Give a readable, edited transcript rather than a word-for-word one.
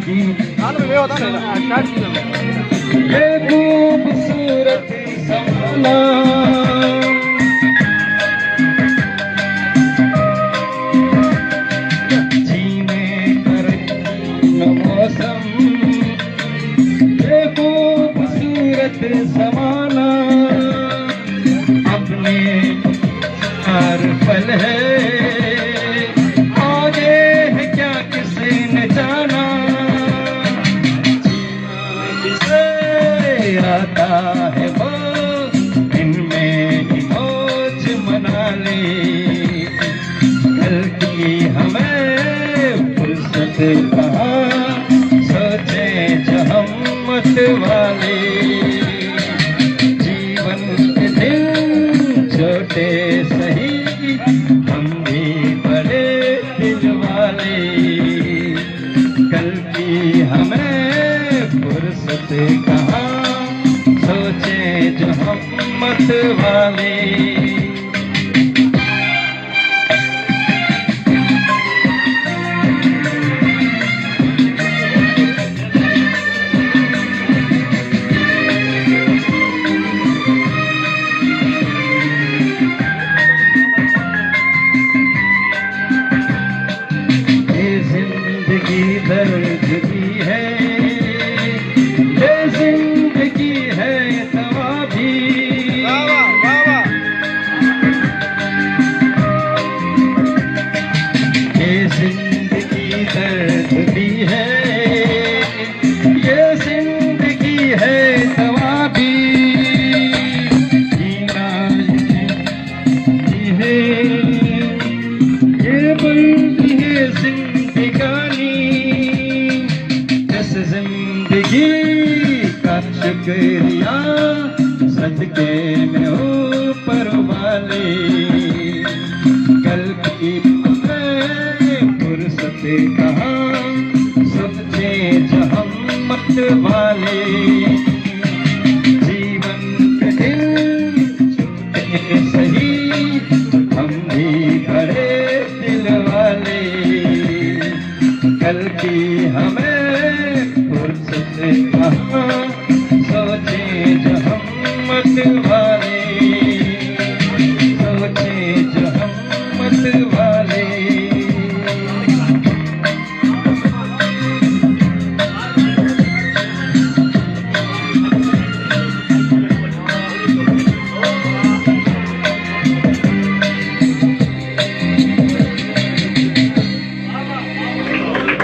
ये खूबसूरत समाना जीने कर मौसम, ये खूबसूरत समाना अपने हर पल है, आगे है क्या किसी ने जाना, आता है वो इनमें ही मौज मना ले, कल की हमें फुर्सत कहाँ, सोचे जो हम मत वाले, जीवन के दिन छोटे सही हम भी बड़े दिल वाले, कल की हमें फुर्सत कहाँ, सोचे जो हम मत वाले। ये जिंदगी दर्द की है, ये जिंदगी है दवा भी, ये जिंदगी दर्द भी है, ये जिंदगी है दवा भी, जीना है ये बंदी है जिंदगानी, इस जिंदगी का शुक्रिया सदके में ऊपर वाले, कल की फुर्सत कहाँ, सोचे जो हम मत वाले, जीवन के दिन छूटे सही हम भी बड़े दिल वाले, कल की हमें